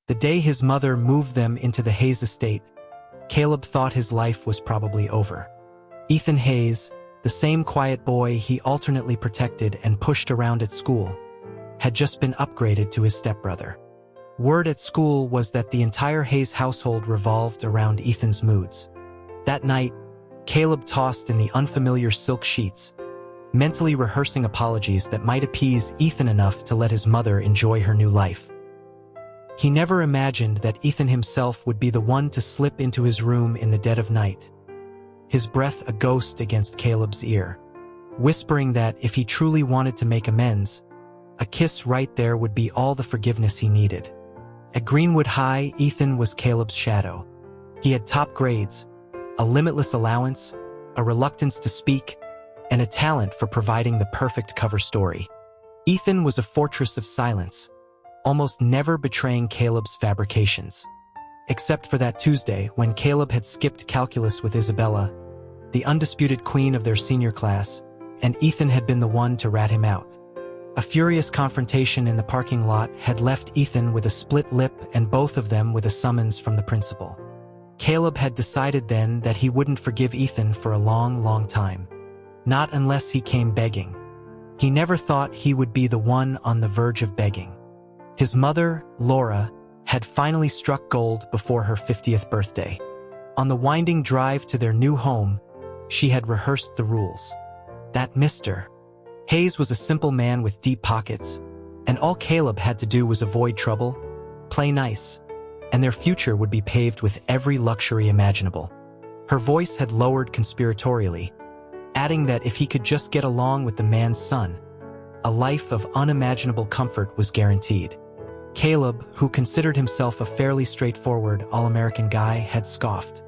The day his mother moved them into the Hayes estate, Caleb thought his life was probably over. Ethan Hayes, the same quiet boy he alternately protected and pushed around at school, had just been upgraded to his stepbrother. Word at school was that the entire Hayes household revolved around Ethan's moods. That night, Caleb tossed in the unfamiliar silk sheets, mentally rehearsing apologies that might appease Ethan enough to let his mother enjoy her new life. He never imagined that Ethan himself would be the one to slip into his room in the dead of night, his breath a ghost against Caleb's ear, whispering that if he truly wanted to make amends, a kiss right there would be all the forgiveness he needed. At Greenwood High, Ethan was Caleb's shadow. He had top grades, a limitless allowance, a reluctance to speak, and a talent for providing the perfect cover story. Ethan was a fortress of silence, almost never betraying Caleb's fabrications. Except for that Tuesday when Caleb had skipped calculus with Isabella, the undisputed queen of their senior class, and Ethan had been the one to rat him out. A furious confrontation in the parking lot had left Ethan with a split lip and both of them with a summons from the principal. Caleb had decided then that he wouldn't forgive Ethan for a long, long time. Not unless he came begging. He never thought he would be the one on the verge of begging. His mother, Laura, had finally struck gold before her 50th birthday. On the winding drive to their new home, she had rehearsed the rules. That Mr. Hayes was a simple man with deep pockets, and all Caleb had to do was avoid trouble, play nice, and their future would be paved with every luxury imaginable. Her voice had lowered conspiratorially, adding that if he could just get along with the man's son, a life of unimaginable comfort was guaranteed. Caleb, who considered himself a fairly straightforward, all-American guy, had scoffed.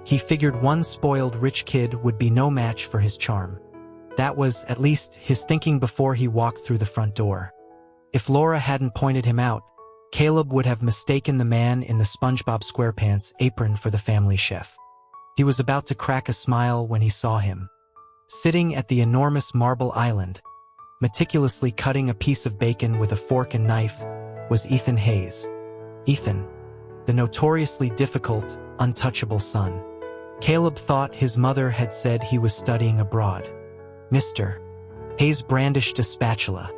He figured one spoiled rich kid would be no match for his charm. That was, at least, his thinking before he walked through the front door. If Laura hadn't pointed him out, Caleb would have mistaken the man in the SpongeBob SquarePants apron for the family chef. He was about to crack a smile when he saw him. Sitting at the enormous marble island, meticulously cutting a piece of bacon with a fork and knife, was Ethan Hayes. Ethan, the notoriously difficult, untouchable son. Caleb thought his mother had said he was studying abroad. Mr. Hayes brandished a spatula.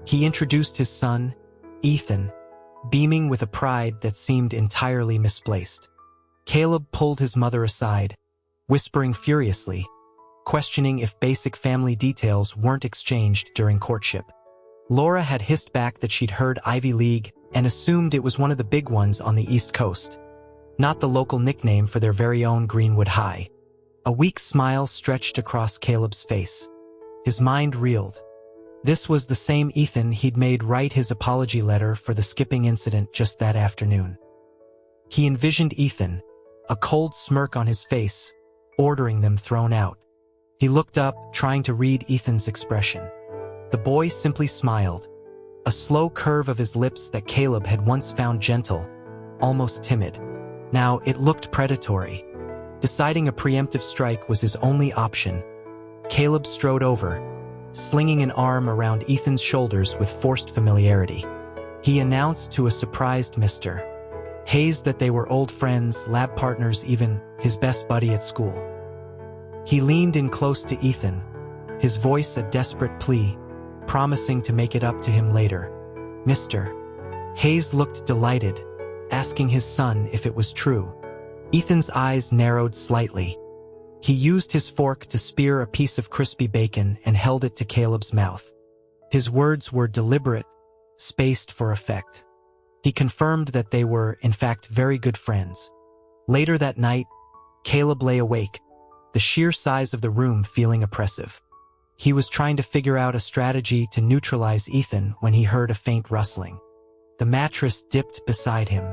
He introduced his son, Ethan, beaming with a pride that seemed entirely misplaced. Caleb pulled his mother aside, whispering furiously, questioning if basic family details weren't exchanged during courtship. Laura had hissed back that she'd heard Ivy League and assumed it was one of the big ones on the East Coast, not the local nickname for their very own Greenwood High. A weak smile stretched across Caleb's face. His mind reeled. This was the same Ethan he'd made write his apology letter for the skipping incident just that afternoon. He envisioned Ethan, a cold smirk on his face, ordering them thrown out. He looked up, trying to read Ethan's expression. The boy simply smiled, a slow curve of his lips that Caleb had once found gentle, almost timid. Now it looked predatory. Deciding a preemptive strike was his only option. Caleb strode over, slinging an arm around Ethan's shoulders with forced familiarity. He announced to a surprised Mr. Hayes that they were old friends, lab partners, even his best buddy at school. He leaned in close to Ethan, his voice a desperate plea, promising to make it up to him later. Mr. Hayes looked delighted, asking his son if it was true. Ethan's eyes narrowed slightly. He used his fork to spear a piece of crispy bacon and held it to Caleb's mouth. His words were deliberate, spaced for effect. He confirmed that they were, in fact, very good friends. Later that night, Caleb lay awake, the sheer size of the room feeling oppressive. He was trying to figure out a strategy to neutralize Ethan when he heard a faint rustling. The mattress dipped beside him.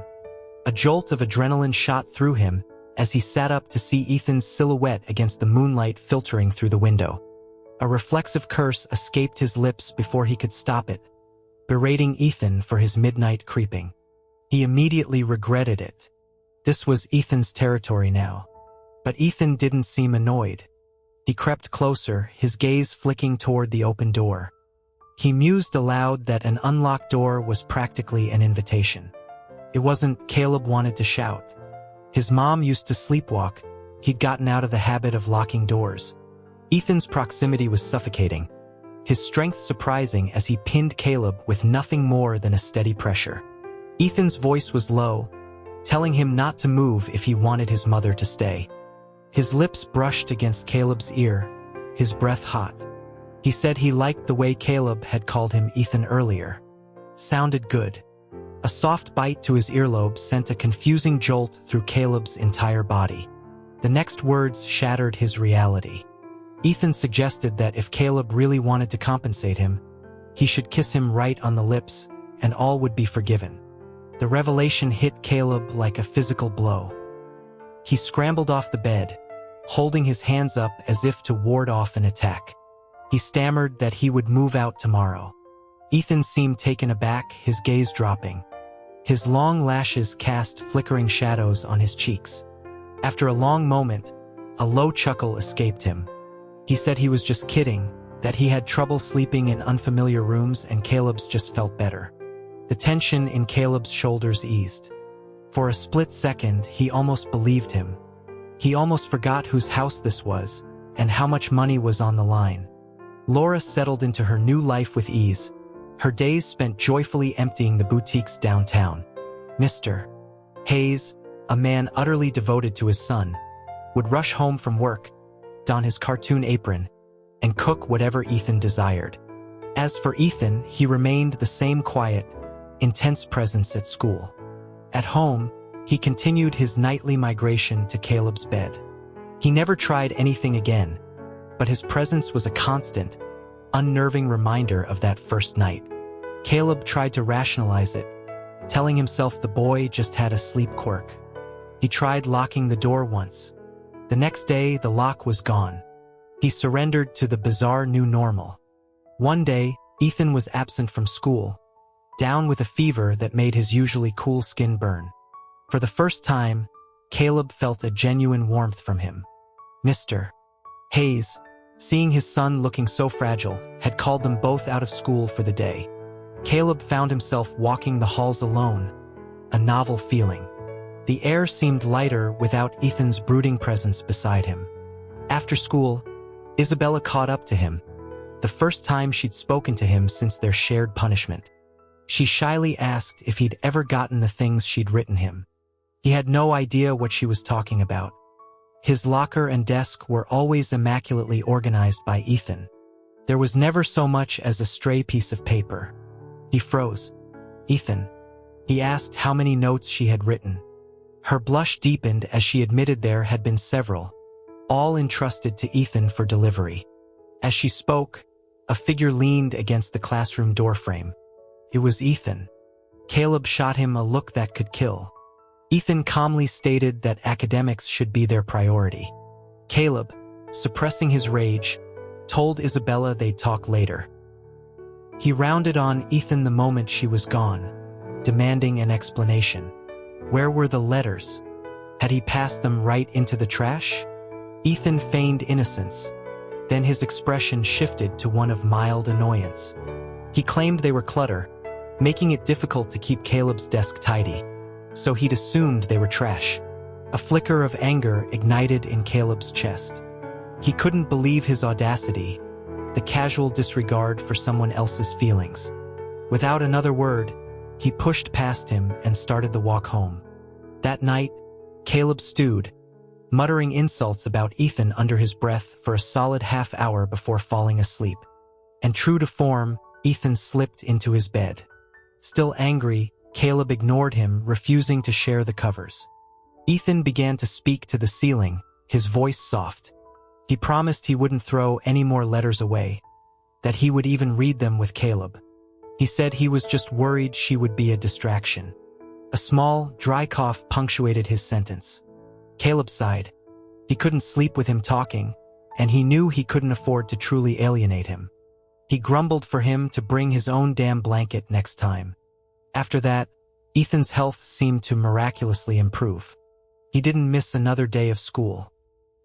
A jolt of adrenaline shot through him as he sat up to see Ethan's silhouette against the moonlight filtering through the window. A reflexive curse escaped his lips before he could stop it, berating Ethan for his midnight creeping. He immediately regretted it. This was Ethan's territory now. But Ethan didn't seem annoyed. He crept closer, his gaze flicking toward the open door. He mused aloud that an unlocked door was practically an invitation. It wasn't Caleb wanted to shout. His mom used to sleepwalk. He'd gotten out of the habit of locking doors. Ethan's proximity was suffocating, his strength surprising as he pinned Caleb with nothing more than a steady pressure. Ethan's voice was low, telling him not to move if he wanted his mother to stay. His lips brushed against Caleb's ear, his breath hot. He said he liked the way Caleb had called him Ethan earlier. Sounded good. A soft bite to his earlobe sent a confusing jolt through Caleb's entire body. The next words shattered his reality. Ethan suggested that if Caleb really wanted to compensate him, he should kiss him right on the lips, and all would be forgiven. The revelation hit Caleb like a physical blow. He scrambled off the bed, holding his hands up as if to ward off an attack. He stammered that he would move out tomorrow. Ethan seemed taken aback, his gaze dropping. His long lashes cast flickering shadows on his cheeks. After a long moment, a low chuckle escaped him. He said he was just kidding, that he had trouble sleeping in unfamiliar rooms and Caleb's just felt better. The tension in Caleb's shoulders eased. For a split second, he almost believed him. He almost forgot whose house this was, and how much money was on the line. Laura settled into her new life with ease, her days spent joyfully emptying the boutiques downtown. Mr. Hayes, a man utterly devoted to his son, would rush home from work, don his cartoon apron, and cook whatever Ethan desired. As for Ethan, he remained the same quiet, intense presence at school. At home, he continued his nightly migration to Caleb's bed. He never tried anything again, but his presence was a constant, unnerving reminder of that first night. Caleb tried to rationalize it, telling himself the boy just had a sleep quirk. He tried locking the door once. The next day, the lock was gone. He surrendered to the bizarre new normal. One day, Ethan was absent from school, down with a fever that made his usually cool skin burn. For the first time, Caleb felt a genuine warmth from him. Mr. Hayes, seeing his son looking so fragile, had called them both out of school for the day. Caleb found himself walking the halls alone, a novel feeling. The air seemed lighter without Ethan's brooding presence beside him. After school, Isabella caught up to him, the first time she'd spoken to him since their shared punishment. She shyly asked if he'd ever gotten the things she'd written him. He had no idea what she was talking about. His locker and desk were always immaculately organized by Ethan. There was never so much as a stray piece of paper. He froze. Ethan. He asked how many notes she had written. Her blush deepened as she admitted there had been several, all entrusted to Ethan for delivery. As she spoke, a figure leaned against the classroom doorframe. It was Ethan. Caleb shot him a look that could kill. Ethan calmly stated that academics should be their priority. Caleb, suppressing his rage, told Isabella they'd talk later. He rounded on Ethan the moment she was gone, demanding an explanation. Where were the letters? Had he passed them right into the trash? Ethan feigned innocence. Then his expression shifted to one of mild annoyance. He claimed they were clutter, making it difficult to keep Caleb's desk tidy, so he'd assumed they were trash. A flicker of anger ignited in Caleb's chest. He couldn't believe his audacity, the casual disregard for someone else's feelings. Without another word, he pushed past him and started the walk home. That night, Caleb stewed, muttering insults about Ethan under his breath for a solid half hour before falling asleep. And true to form, Ethan slipped into his bed. Still angry, Caleb ignored him, refusing to share the covers. Ethan began to speak to the ceiling, his voice soft. He promised he wouldn't throw any more letters away, that he would even read them with Caleb. He said he was just worried she would be a distraction. A small, dry cough punctuated his sentence. Caleb sighed. He couldn't sleep with him talking, and he knew he couldn't afford to truly alienate him. He grumbled for him to bring his own damn blanket next time. After that, Ethan's health seemed to miraculously improve. He didn't miss another day of school.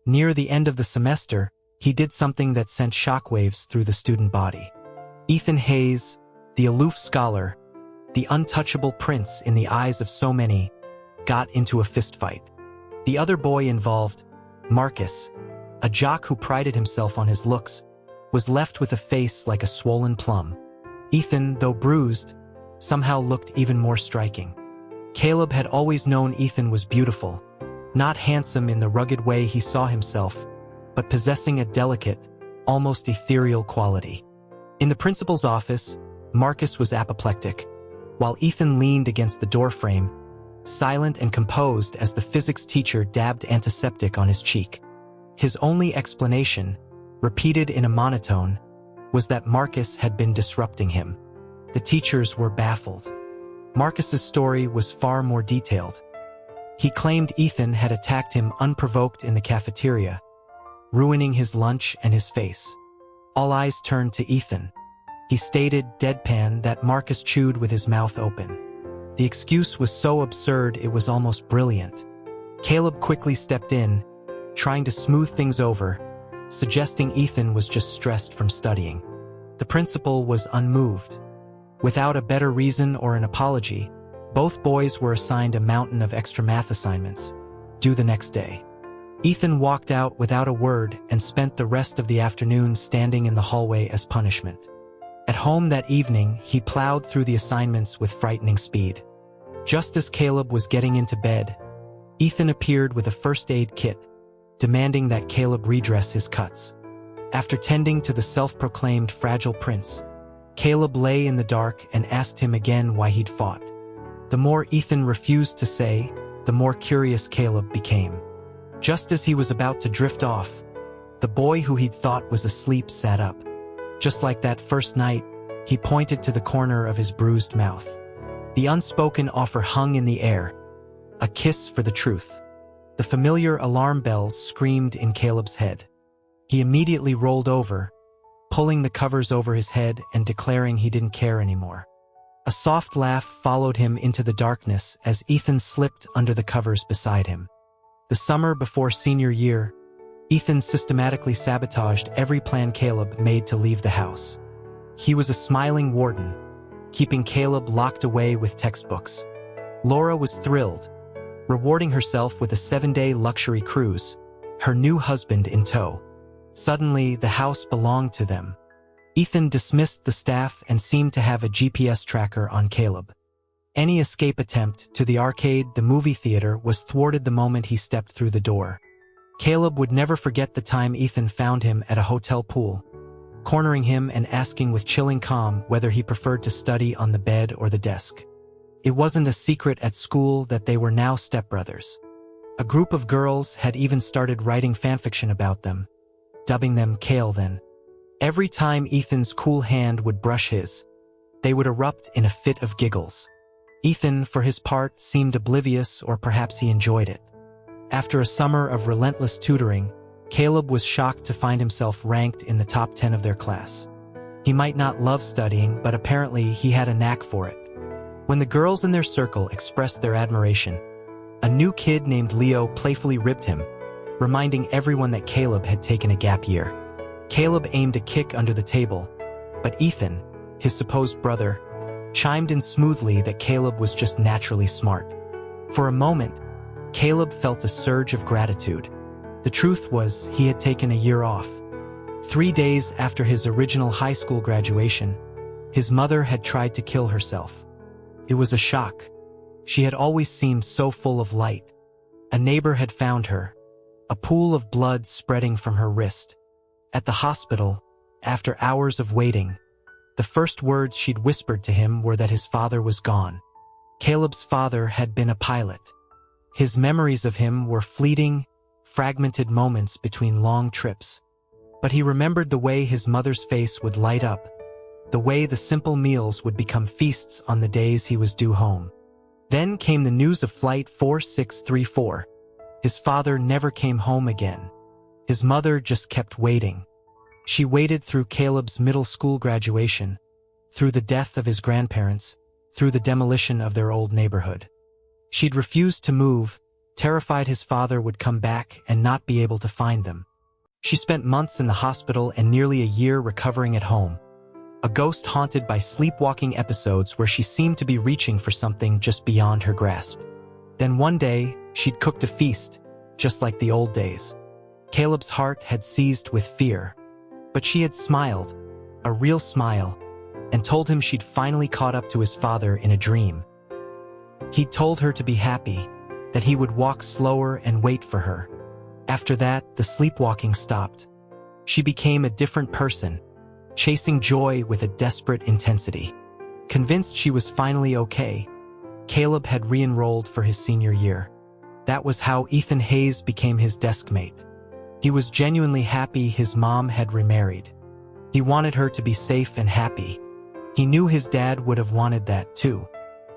Near the end of the semester, he did something that sent shockwaves through the student body. Ethan Hayes, the aloof scholar, the untouchable prince in the eyes of so many, got into a fistfight. The other boy involved, Marcus, a jock who prided himself on his looks, was left with a face like a swollen plum. Ethan, though bruised, somehow looked even more striking. Caleb had always known Ethan was beautiful, not handsome in the rugged way he saw himself, but possessing a delicate, almost ethereal quality. In the principal's office, Marcus was apoplectic, while Ethan leaned against the doorframe, silent and composed as the physics teacher dabbed antiseptic on his cheek. His only explanation, repeated in a monotone, was that Marcus had been disrupting him. The teachers were baffled. Marcus's story was far more detailed. He claimed Ethan had attacked him unprovoked in the cafeteria, ruining his lunch and his face. All eyes turned to Ethan. He stated, deadpan, that Marcus chewed with his mouth open. The excuse was so absurd it was almost brilliant. Caleb quickly stepped in, trying to smooth things over, suggesting Ethan was just stressed from studying. The principal was unmoved. Without a better reason or an apology, both boys were assigned a mountain of extra math assignments, due the next day. Ethan walked out without a word and spent the rest of the afternoon standing in the hallway as punishment. At home that evening, he plowed through the assignments with frightening speed. Just as Caleb was getting into bed, Ethan appeared with a first aid kit, demanding that Caleb redress his cuts. After tending to the self-proclaimed fragile prince, Caleb lay in the dark and asked him again why he'd fought. The more Ethan refused to say, the more curious Caleb became. Just as he was about to drift off, the boy who he'd thought was asleep sat up. Just like that first night, he pointed to the corner of his bruised mouth. The unspoken offer hung in the air, a kiss for the truth. The familiar alarm bells screamed in Caleb's head. He immediately rolled over, pulling the covers over his head and declaring he didn't care anymore. A soft laugh followed him into the darkness as Ethan slipped under the covers beside him. The summer before senior year, Ethan systematically sabotaged every plan Caleb made to leave the house. He was a smiling warden, keeping Caleb locked away with textbooks. Laura was thrilled, rewarding herself with a 7-day luxury cruise, her new husband in tow. Suddenly, the house belonged to them. Ethan dismissed the staff and seemed to have a GPS tracker on Caleb. Any escape attempt to the arcade, the movie theater, was thwarted the moment he stepped through the door. Caleb would never forget the time Ethan found him at a hotel pool, cornering him and asking with chilling calm whether he preferred to study on the bed or the desk. It wasn't a secret at school that they were now stepbrothers. A group of girls had even started writing fanfiction about them, dubbing them Kale then. Every time Ethan's cool hand would brush his, they would erupt in a fit of giggles. Ethan, for his part, seemed oblivious, or perhaps he enjoyed it. After a summer of relentless tutoring, Caleb was shocked to find himself ranked in the top 10 of their class. He might not love studying, but apparently he had a knack for it. When the girls in their circle expressed their admiration, a new kid named Leo playfully ribbed him, reminding everyone that Caleb had taken a gap year. Caleb aimed a kick under the table, but Ethan, his supposed brother, chimed in smoothly that Caleb was just naturally smart. For a moment, Caleb felt a surge of gratitude. The truth was, he had taken a year off. 3 days after his original high school graduation, his mother had tried to kill herself. It was a shock. She had always seemed so full of light. A neighbor had found her, a pool of blood spreading from her wrist. At the hospital, after hours of waiting, the first words she'd whispered to him were that his father was gone. Caleb's father had been a pilot. His memories of him were fleeting, fragmented moments between long trips. But he remembered the way his mother's face would light up, the way the simple meals would become feasts on the days he was due home. Then came the news of Flight 4634. His father never came home again. His mother just kept waiting. She waited through Caleb's middle school graduation, through the death of his grandparents, through the demolition of their old neighborhood. She'd refused to move, terrified his father would come back and not be able to find them. She spent months in the hospital and nearly a year recovering at home. a ghost haunted by sleepwalking episodes where she seemed to be reaching for something just beyond her grasp. Then one day, she'd cooked a feast, just like the old days. Caleb's heart had seized with fear, but she had smiled, a real smile, and told him she'd finally caught up to his father in a dream. He'd told her to be happy, that he would walk slower and wait for her. After that, the sleepwalking stopped. She became a different person, chasing joy with a desperate intensity. Convinced she was finally okay, Caleb had re-enrolled for his senior year. That was how Ethan Hayes became his desk mate. He was genuinely happy his mom had remarried. He wanted her to be safe and happy. He knew his dad would have wanted that too.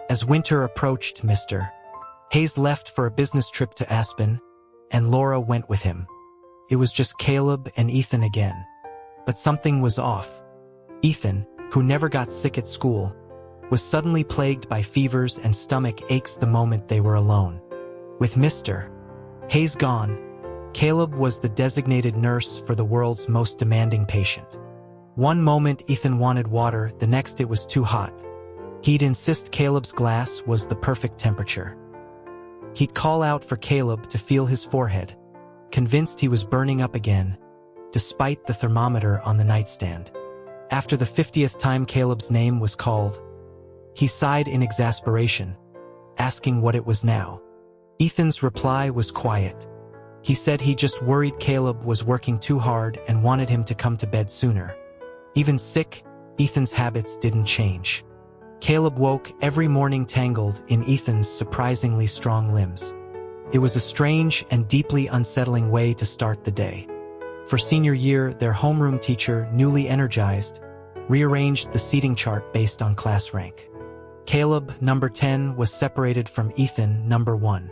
As winter approached, Mr. Hayes left for a business trip to Aspen, and Laura went with him. It was just Caleb and Ethan again. But something was off. Ethan, who never got sick at school, was suddenly plagued by fevers and stomach aches the moment they were alone. With Mr. Hayes gone, Caleb was the designated nurse for the world's most demanding patient. One moment Ethan wanted water, the next it was too hot. He'd insist Caleb's glass was the perfect temperature. He'd call out for Caleb to feel his forehead, convinced he was burning up again, despite the thermometer on the nightstand. After the 50th time Caleb's name was called, he sighed in exasperation, asking what it was now. Ethan's reply was quiet. He said he just worried Caleb was working too hard and wanted him to come to bed sooner. Even sick, Ethan's habits didn't change. Caleb woke every morning tangled in Ethan's surprisingly strong limbs. It was a strange and deeply unsettling way to start the day. For senior year, their homeroom teacher, newly energized, rearranged the seating chart based on class rank. Caleb, number 10, was separated from Ethan, number 1.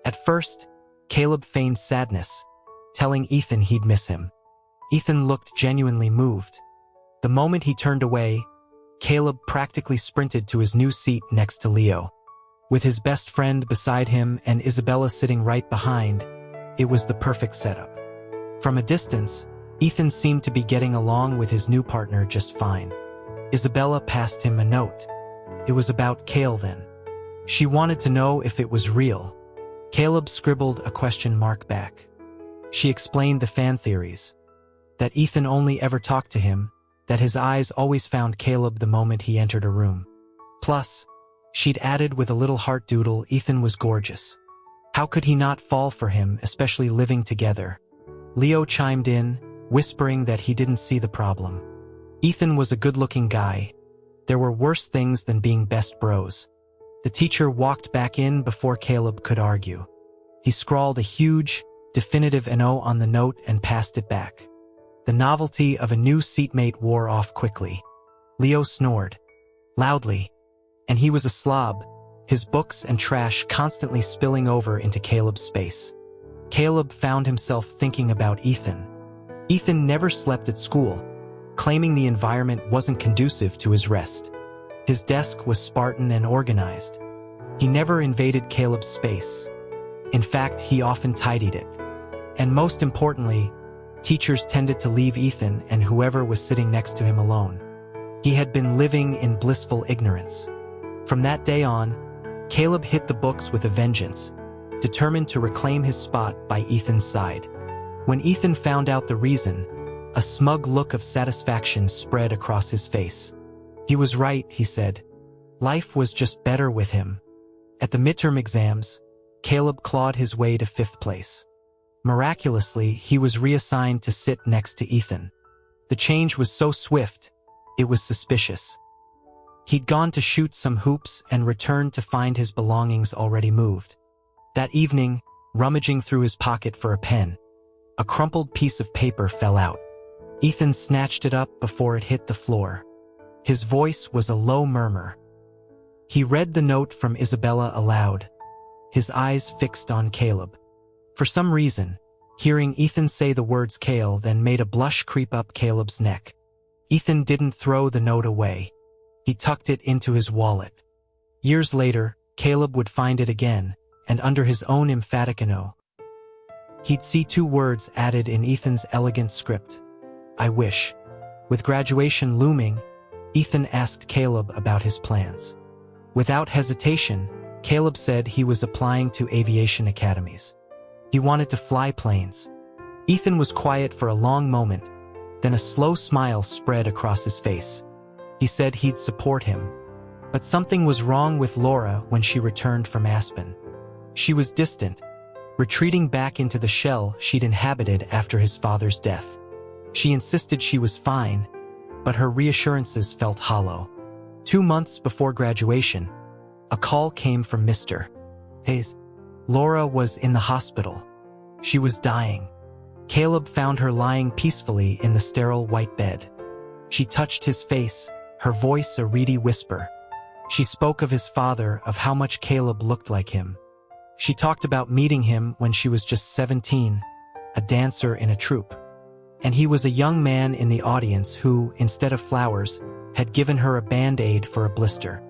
At first, Caleb feigned sadness, telling Ethan he'd miss him. Ethan looked genuinely moved. The moment he turned away, Caleb practically sprinted to his new seat next to Leo. With his best friend beside him and Isabella sitting right behind, it was the perfect setup. From a distance, Ethan seemed to be getting along with his new partner just fine. Isabella passed him a note. It was about Cale then. She wanted to know if it was real. Caleb scribbled a question mark back. She explained the fan theories. That Ethan only ever talked to him, that his eyes always found Caleb the moment he entered a room. Plus, she'd added with a little heart doodle, Ethan was gorgeous. How could he not fall for him, especially living together? Leo chimed in, whispering that he didn't see the problem. Ethan was a good-looking guy. There were worse things than being best bros. The teacher walked back in before Caleb could argue. He scrawled a huge, definitive NO on the note and passed it back. The novelty of a new seatmate wore off quickly. Leo snored loudly, and he was a slob, his books and trash constantly spilling over into Caleb's space. Caleb found himself thinking about Ethan. Ethan never slept at school, claiming the environment wasn't conducive to his rest. His desk was Spartan and organized. He never invaded Caleb's space. In fact, he often tidied it. And most importantly, teachers tended to leave Ethan and whoever was sitting next to him alone. He had been living in blissful ignorance. From that day on, Caleb hit the books with a vengeance, determined to reclaim his spot by Ethan's side. When Ethan found out the reason, a smug look of satisfaction spread across his face. He was right, he said. Life was just better with him. At the midterm exams, Caleb clawed his way to 5th place. Miraculously, he was reassigned to sit next to Ethan. The change was so swift, it was suspicious. He'd gone to shoot some hoops and returned to find his belongings already moved. That evening, rummaging through his pocket for a pen, a crumpled piece of paper fell out. Ethan snatched it up before it hit the floor. His voice was a low murmur. He read the note from Isabella aloud, his eyes fixed on Caleb. For some reason, hearing Ethan say the words Cale then made a blush creep up Caleb's neck. Ethan didn't throw the note away. He tucked it into his wallet. Years later, Caleb would find it again, and under his own emphatic no, he'd see 2 words added in Ethan's elegant script. I wish. With graduation looming, Ethan asked Caleb about his plans. Without hesitation, Caleb said he was applying to aviation academies. He wanted to fly planes. Ethan was quiet for a long moment, then a slow smile spread across his face. He said he'd support him. But something was wrong with Laura when she returned from Aspen. She was distant, retreating back into the shell she'd inhabited after his father's death. She insisted she was fine, but her reassurances felt hollow. 2 months before graduation, a call came from Mr. Hayes. Laura was in the hospital. She was dying. Caleb found her lying peacefully in the sterile white bed. She touched his face, her voice a reedy whisper. She spoke of his father, of how much Caleb looked like him. She talked about meeting him when she was just 17, a dancer in a troupe. And he was a young man in the audience who, instead of flowers, had given her a band-aid for a blister.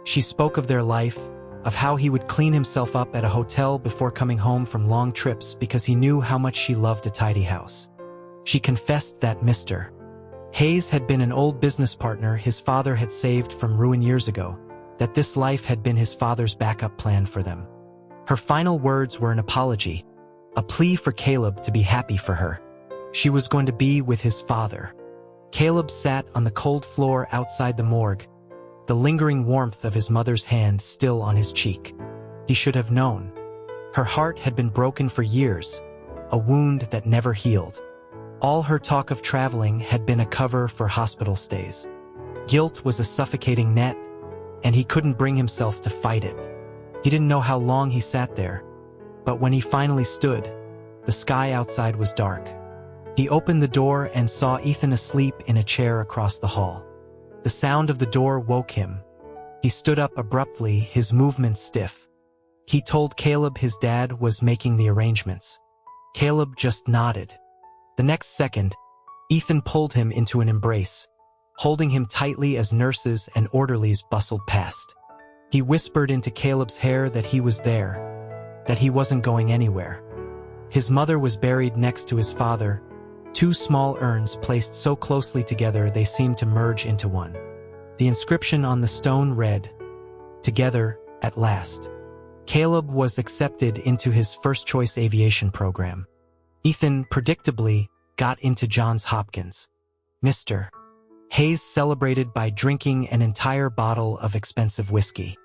She spoke of their life, of how he would clean himself up at a hotel before coming home from long trips because he knew how much she loved a tidy house. She confessed that Mr. Hayes had been an old business partner his father had saved from ruin years ago, that this life had been his father's backup plan for them. Her final words were an apology, a plea for Caleb to be happy for her. She was going to be with his father. Caleb sat on the cold floor outside the morgue, the lingering warmth of his mother's hand still on his cheek. He should have known. Her heart had been broken for years, a wound that never healed. All her talk of traveling had been a cover for hospital stays. Guilt was a suffocating net, and he couldn't bring himself to fight it. He didn't know how long he sat there, but when he finally stood, the sky outside was dark. He opened the door and saw Ethan asleep in a chair across the hall. The sound of the door woke him. He stood up abruptly, his movements stiff. He told Caleb his dad was making the arrangements. Caleb just nodded. The next second, Ethan pulled him into an embrace, holding him tightly as nurses and orderlies bustled past. He whispered into Caleb's hair that he was there, that he wasn't going anywhere. His mother was buried next to his father, 2 small urns placed so closely together they seemed to merge into one. The inscription on the stone read, "Together, at last." Caleb was accepted into his first-choice aviation program. Ethan, predictably, got into Johns Hopkins. Mr. Hayes celebrated by drinking an entire bottle of expensive whiskey.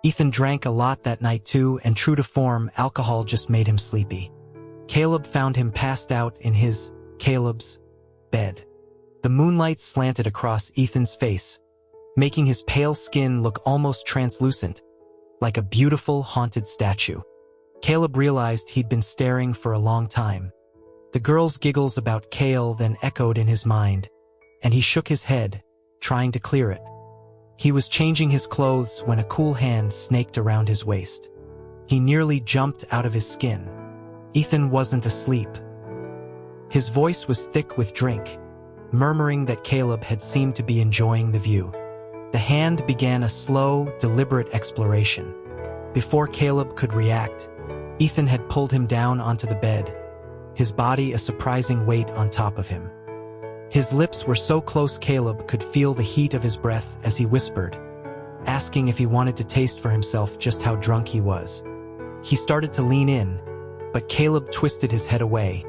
Ethan drank a lot that night too, and true to form, alcohol just made him sleepy. Caleb found him passed out in Caleb's bed. The moonlight slanted across Ethan's face, making his pale skin look almost translucent, like a beautiful, haunted statue. Caleb realized he'd been staring for a long time. The girl's giggles about Cale then echoed in his mind, and he shook his head, trying to clear it. He was changing his clothes when a cool hand snaked around his waist. He nearly jumped out of his skin. Ethan wasn't asleep. His voice was thick with drink, murmuring that Caleb had seemed to be enjoying the view. The hand began a slow, deliberate exploration. Before Caleb could react, Ethan had pulled him down onto the bed, his body a surprising weight on top of him. His lips were so close Caleb could feel the heat of his breath as he whispered, asking if he wanted to taste for himself just how drunk he was. He started to lean in, but Caleb twisted his head away,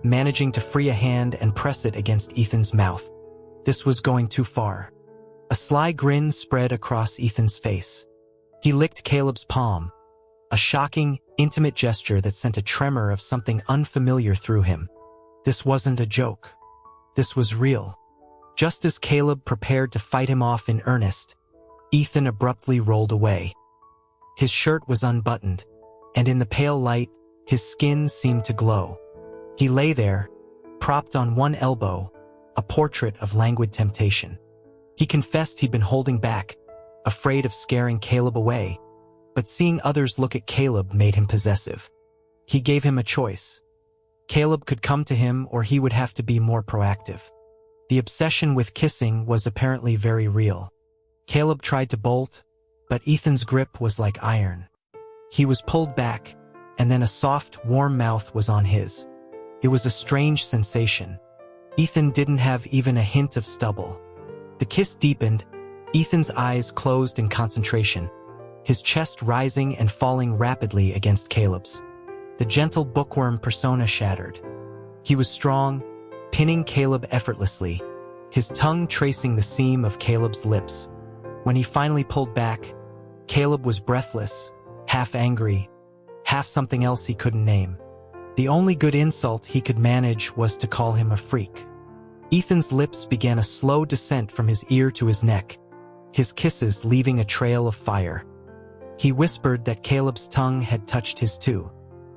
managing to free a hand and press it against Ethan's mouth. This was going too far. A sly grin spread across Ethan's face. He licked Caleb's palm, a shocking, intimate gesture that sent a tremor of something unfamiliar through him. This wasn't a joke. This was real. Just as Caleb prepared to fight him off in earnest, Ethan abruptly rolled away. His shirt was unbuttoned, and in the pale light, his skin seemed to glow. He lay there, propped on one elbow, a portrait of languid temptation. He confessed he'd been holding back, afraid of scaring Caleb away, but seeing others look at Caleb made him possessive. He gave him a choice. Caleb could come to him or he would have to be more proactive. The obsession with kissing was apparently very real. Caleb tried to bolt, but Ethan's grip was like iron. He was pulled back, and then a soft, warm mouth was on his. It was a strange sensation. Ethan didn't have even a hint of stubble. The kiss deepened, Ethan's eyes closed in concentration, his chest rising and falling rapidly against Caleb's. The gentle bookworm persona shattered. He was strong, pinning Caleb effortlessly, his tongue tracing the seam of Caleb's lips. When he finally pulled back, Caleb was breathless, half angry, half something else he couldn't name. The only good insult he could manage was to call him a freak. Ethan's lips began a slow descent from his ear to his neck, his kisses leaving a trail of fire. He whispered that Caleb's tongue had touched his too.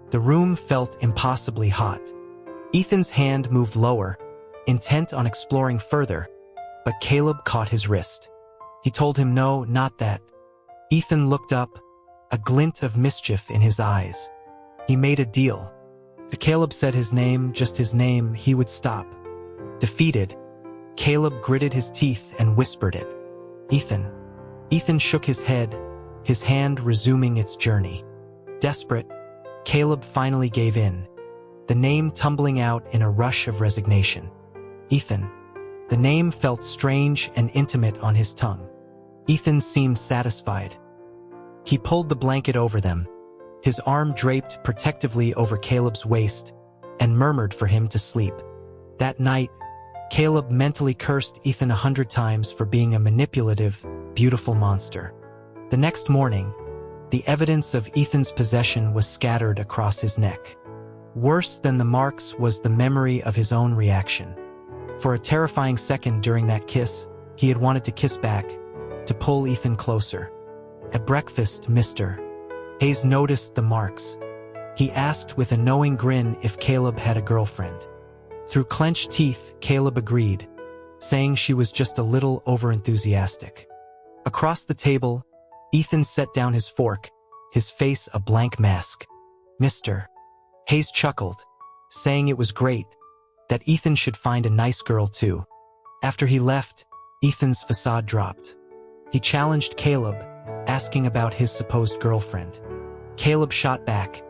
The room felt impossibly hot. Ethan's hand moved lower, intent on exploring further, but Caleb caught his wrist. He told him no, not that. Ethan looked up, a glint of mischief in his eyes. He made a deal. If Caleb said his name, just his name, he would stop. Defeated, Caleb gritted his teeth and whispered it. Ethan. Ethan shook his head, his hand resuming its journey. Desperate, Caleb finally gave in, the name tumbling out in a rush of resignation. Ethan. The name felt strange and intimate on his tongue. Ethan seemed satisfied. He pulled the blanket over them, his arm draped protectively over Caleb's waist, and murmured for him to sleep. That night, Caleb mentally cursed Ethan 100 times for being a manipulative, beautiful monster. The next morning, the evidence of Ethan's possession was scattered across his neck. Worse than the marks was the memory of his own reaction. For a terrifying second during that kiss, he had wanted to kiss back, to pull Ethan closer. At breakfast, Mr. Hayes noticed the marks. He asked with a knowing grin if Caleb had a girlfriend. Through clenched teeth, Caleb agreed, saying she was just a little overenthusiastic. Across the table, Ethan set down his fork, his face a blank mask. Mr. Hayes chuckled, saying it was great, that Ethan should find a nice girl too. After he left, Ethan's facade dropped. He challenged Caleb, asking about his supposed girlfriend. Caleb shot back,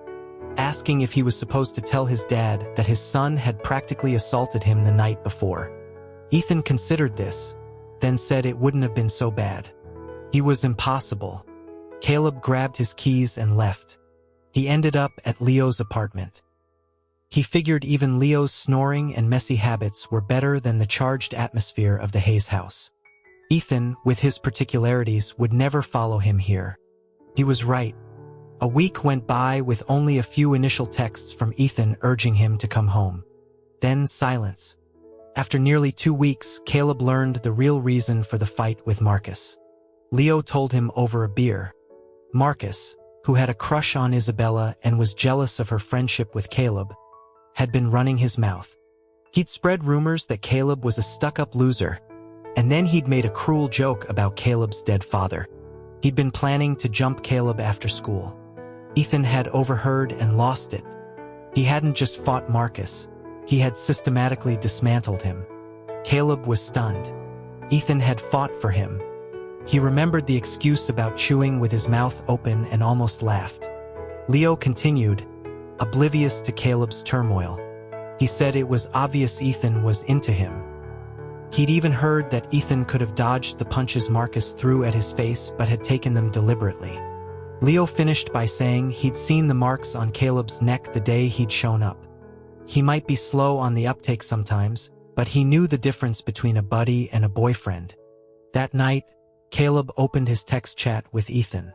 asking if he was supposed to tell his dad that his son had practically assaulted him the night before. Ethan considered this, then said it wouldn't have been so bad. He was impossible. Caleb grabbed his keys and left. He ended up at Leo's apartment. He figured even Leo's snoring and messy habits were better than the charged atmosphere of the Hayes house. Ethan, with his particularities, would never follow him here. He was right. A week went by with only a few initial texts from Ethan urging him to come home. Then silence. After nearly 2 weeks, Caleb learned the real reason for the fight with Marcus. Leo told him over a beer. Marcus, who had a crush on Isabella and was jealous of her friendship with Caleb, had been running his mouth. He'd spread rumors that Caleb was a stuck-up loser, and then he'd made a cruel joke about Caleb's dead father. He'd been planning to jump Caleb after school. Ethan had overheard and lost it. He hadn't just fought Marcus, he had systematically dismantled him. Caleb was stunned. Ethan had fought for him. He remembered the excuse about chewing with his mouth open and almost laughed. Leo continued, oblivious to Caleb's turmoil. He said it was obvious Ethan was into him. He'd even heard that Ethan could have dodged the punches Marcus threw at his face but had taken them deliberately. Leo finished by saying he'd seen the marks on Caleb's neck the day he'd shown up. He might be slow on the uptake sometimes, but he knew the difference between a buddy and a boyfriend. That night, Caleb opened his text chat with Ethan.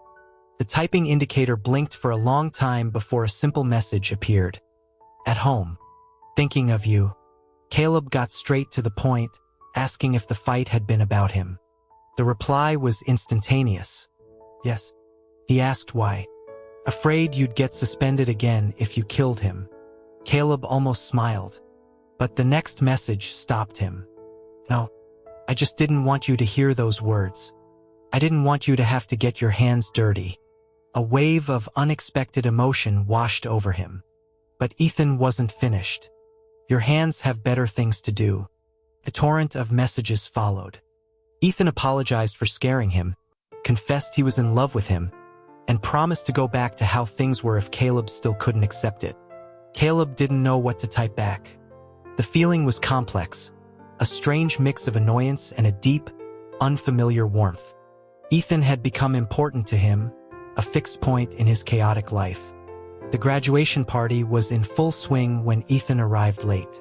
The typing indicator blinked for a long time before a simple message appeared. At home. Thinking of you. Caleb got straight to the point, asking if the fight had been about him. The reply was instantaneous. Yes. He asked why. Afraid you'd get suspended again if you killed him. Caleb almost smiled. But the next message stopped him. No, I just didn't want you to hear those words. I didn't want you to have to get your hands dirty. A wave of unexpected emotion washed over him. But Ethan wasn't finished. Your hands have better things to do. A torrent of messages followed. Ethan apologized for scaring him, confessed he was in love with him, and promised to go back to how things were if Caleb still couldn't accept it. Caleb didn't know what to type back. The feeling was complex, a strange mix of annoyance and a deep, unfamiliar warmth. Ethan had become important to him, a fixed point in his chaotic life. The graduation party was in full swing when Ethan arrived late.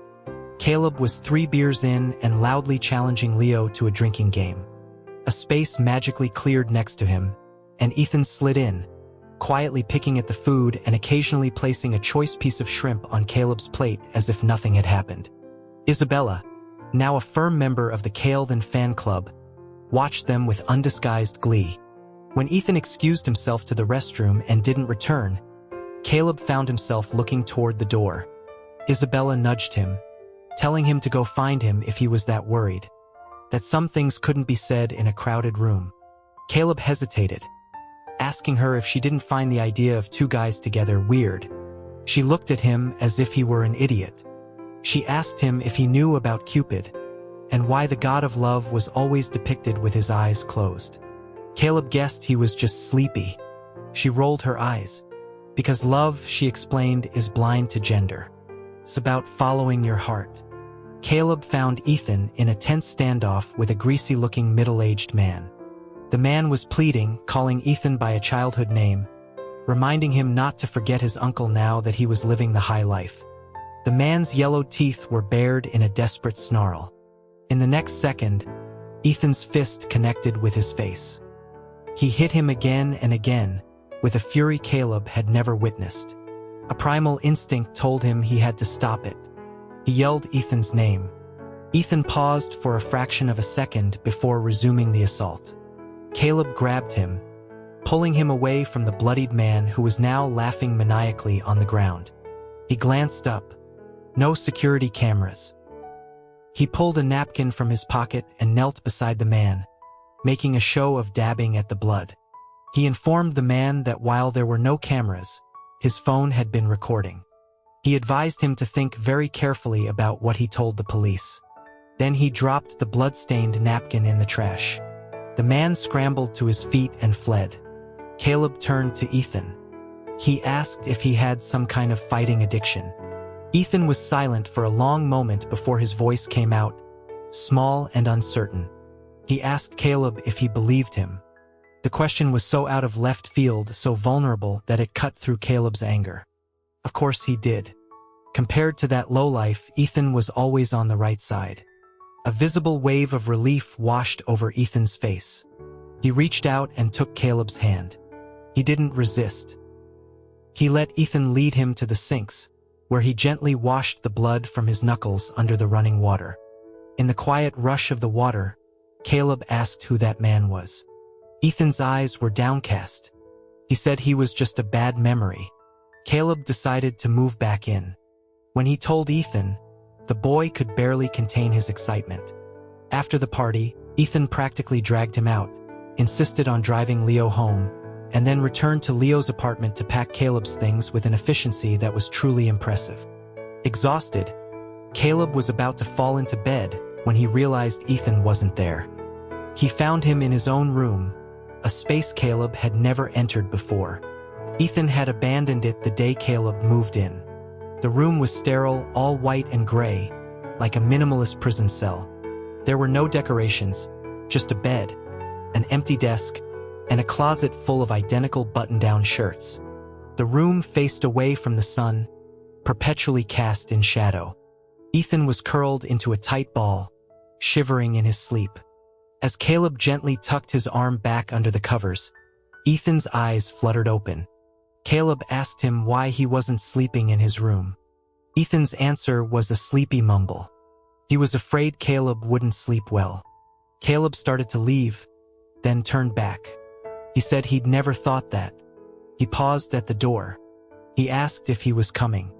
Caleb was 3 beers in and loudly challenging Leo to a drinking game. A space magically cleared next to him, and Ethan slid in, quietly picking at the food and occasionally placing a choice piece of shrimp on Caleb's plate as if nothing had happened. Isabella, now a firm member of the Caleb fan club, watched them with undisguised glee. When Ethan excused himself to the restroom and didn't return, Caleb found himself looking toward the door. Isabella nudged him, telling him to go find him if he was that worried, that some things couldn't be said in a crowded room. Caleb hesitated, asking her if she didn't find the idea of 2 guys together weird. She looked at him as if he were an idiot. She asked him if he knew about Cupid, and why the god of love was always depicted with his eyes closed. Caleb guessed he was just sleepy. She rolled her eyes. Because love, she explained, is blind to gender. It's about following your heart. Caleb found Ethan in a tense standoff with a greasy-looking middle-aged man. The man was pleading, calling Ethan by a childhood name, reminding him not to forget his uncle now that he was living the high life. The man's yellow teeth were bared in a desperate snarl. In the next second, Ethan's fist connected with his face. He hit him again and again, with a fury Caleb had never witnessed. A primal instinct told him he had to stop it. He yelled Ethan's name. Ethan paused for a fraction of a second before resuming the assault. Caleb grabbed him, pulling him away from the bloodied man who was now laughing maniacally on the ground. He glanced up. No security cameras. He pulled a napkin from his pocket and knelt beside the man, making a show of dabbing at the blood. He informed the man that while there were no cameras, his phone had been recording. He advised him to think very carefully about what he told the police. Then he dropped the blood-stained napkin in the trash. The man scrambled to his feet and fled. Caleb turned to Ethan. He asked if he had some kind of fighting addiction. Ethan was silent for a long moment before his voice came out, small and uncertain. He asked Caleb if he believed him. The question was so out of left field, so vulnerable, that it cut through Caleb's anger. Of course he did. Compared to that lowlife, Ethan was always on the right side. A visible wave of relief washed over Ethan's face. He reached out and took Caleb's hand. He didn't resist. He let Ethan lead him to the sinks, where he gently washed the blood from his knuckles under the running water. In the quiet rush of the water, Caleb asked who that man was. Ethan's eyes were downcast. He said he was just a bad memory. Caleb decided to move back in. When he told Ethan, the boy could barely contain his excitement. After the party, Ethan practically dragged him out, insisted on driving Leo home, and then returned to Leo's apartment to pack Caleb's things with an efficiency that was truly impressive. Exhausted, Caleb was about to fall into bed when he realized Ethan wasn't there. He found him in his own room, a space Caleb had never entered before. Ethan had abandoned it the day Caleb moved in. The room was sterile, all white and gray, like a minimalist prison cell. There were no decorations, just a bed, an empty desk, and a closet full of identical button-down shirts. The room faced away from the sun, perpetually cast in shadow. Ethan was curled into a tight ball, shivering in his sleep. As Caleb gently tucked his arm back under the covers, Ethan's eyes fluttered open. Caleb asked him why he wasn't sleeping in his room. Ethan's answer was a sleepy mumble. He was afraid Caleb wouldn't sleep well. Caleb started to leave, then turned back. He said he'd never thought that. He paused at the door. He asked if he was coming.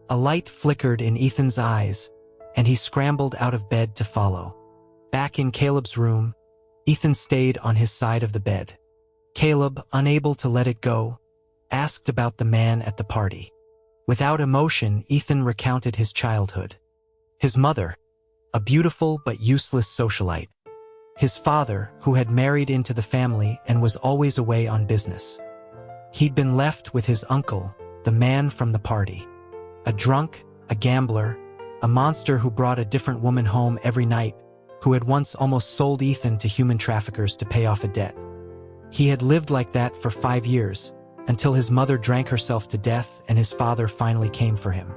A light flickered in Ethan's eyes, and he scrambled out of bed to follow. Back in Caleb's room, Ethan stayed on his side of the bed. Caleb, unable to let it go, asked about the man at the party. Without emotion, Ethan recounted his childhood. His mother, a beautiful but useless socialite. His father, who had married into the family and was always away on business. He'd been left with his uncle, the man from the party. A drunk, a gambler, a monster who brought a different woman home every night, who had once almost sold Ethan to human traffickers to pay off a debt. He had lived like that for 5 years, until his mother drank herself to death and his father finally came for him.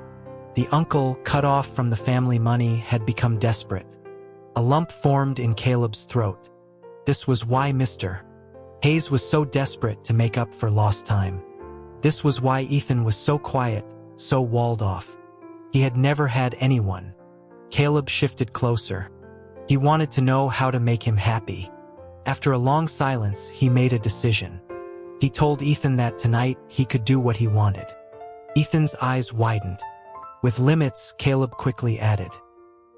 The uncle, cut off from the family money, had become desperate. A lump formed in Caleb's throat. This was why Mr. Hayes was so desperate to make up for lost time. This was why Ethan was so quiet, so walled off. He had never had anyone. Caleb shifted closer. He wanted to know how to make him happy. After a long silence, he made a decision. He told Ethan that tonight he could do what he wanted. Ethan's eyes widened. With limits, Caleb quickly added,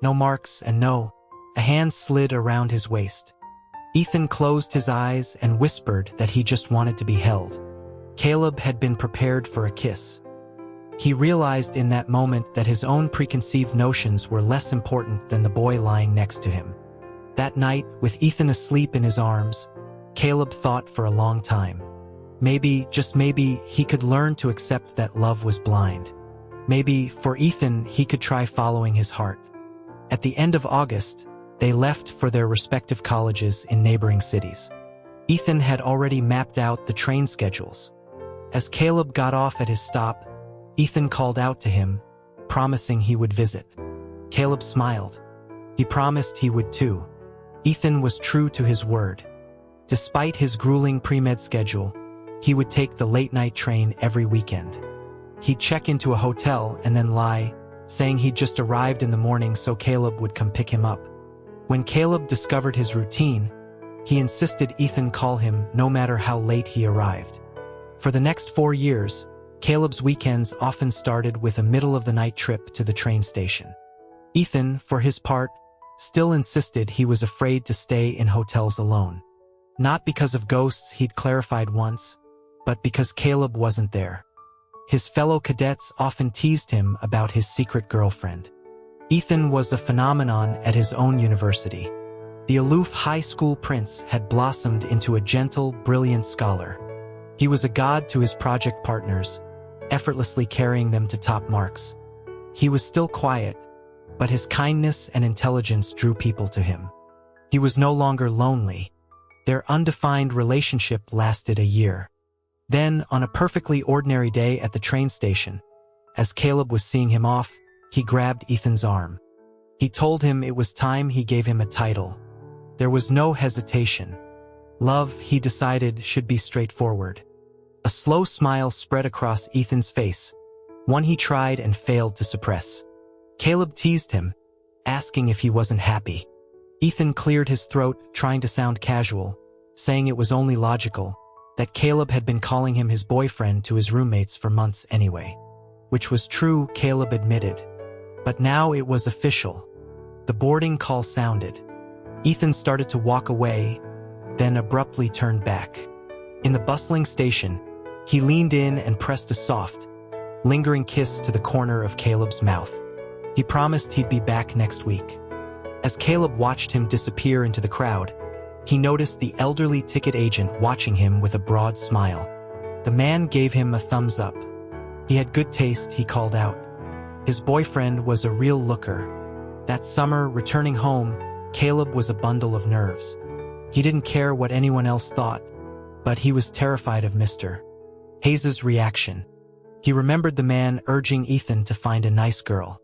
"No marks and no." A hand slid around his waist. Ethan closed his eyes and whispered that he just wanted to be held. Caleb had been prepared for a kiss. He realized in that moment that his own preconceived notions were less important than the boy lying next to him. That night, with Ethan asleep in his arms, Caleb thought for a long time. Maybe, just maybe, he could learn to accept that love was blind. Maybe, for Ethan, he could try following his heart. At the end of August, they left for their respective colleges in neighboring cities. Ethan had already mapped out the train schedules. As Caleb got off at his stop, Ethan called out to him, promising he would visit. Caleb smiled. He promised he would too. Ethan was true to his word. Despite his grueling pre-med schedule, he would take the late-night train every weekend. He'd check into a hotel and then lie, saying he'd just arrived in the morning so Caleb would come pick him up. When Caleb discovered his routine, he insisted Ethan call him no matter how late he arrived. For the next 4 years, Caleb's weekends often started with a middle-of-the-night trip to the train station. Ethan, for his part, still insisted he was afraid to stay in hotels alone. Not because of ghosts, he'd clarified once, but because Caleb wasn't there. His fellow cadets often teased him about his secret girlfriend. Ethan was a phenomenon at his own university. The aloof high school prince had blossomed into a gentle, brilliant scholar. He was a god to his project partners, effortlessly carrying them to top marks. He was still quiet, but his kindness and intelligence drew people to him. He was no longer lonely. Their undefined relationship lasted a year. Then, on a perfectly ordinary day at the train station, as Caleb was seeing him off, he grabbed Ethan's arm. He told him it was time he gave him a title. There was no hesitation. Love, he decided, should be straightforward. A slow smile spread across Ethan's face, one he tried and failed to suppress. Caleb teased him, asking if he wasn't happy. Ethan cleared his throat, trying to sound casual, saying it was only logical, that Caleb had been calling him his boyfriend to his roommates for months anyway. Which was true, Caleb admitted. But now it was official. The boarding call sounded. Ethan started to walk away, then abruptly turned back. In the bustling station, he leaned in and pressed a soft, lingering kiss to the corner of Caleb's mouth. He promised he'd be back next week. As Caleb watched him disappear into the crowd, he noticed the elderly ticket agent watching him with a broad smile. The man gave him a thumbs up. He had good taste, he called out. His boyfriend was a real looker. That summer, returning home, Caleb was a bundle of nerves. He didn't care what anyone else thought, but he was terrified of Mr. Hayes's reaction. He remembered the man urging Ethan to find a nice girl.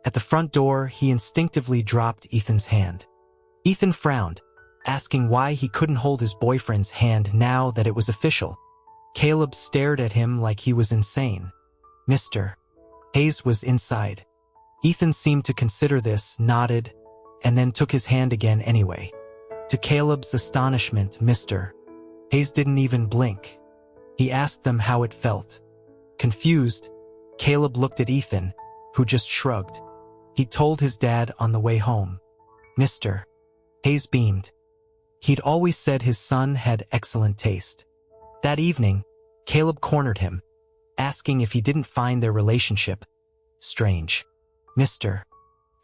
At the front door, he instinctively dropped Ethan's hand. Ethan frowned, asking why he couldn't hold his boyfriend's hand now that it was official. Caleb stared at him like he was insane. Mr. Hayes was inside. Ethan seemed to consider this, nodded, and then took his hand again anyway. To Caleb's astonishment, Mr. Hayes didn't even blink. He asked them how it felt. Confused, Caleb looked at Ethan, who just shrugged. He told his dad on the way home. Mr. Hayes beamed. He'd always said his son had excellent taste. That evening, Caleb cornered him, asking if he didn't find their relationship strange. Mr.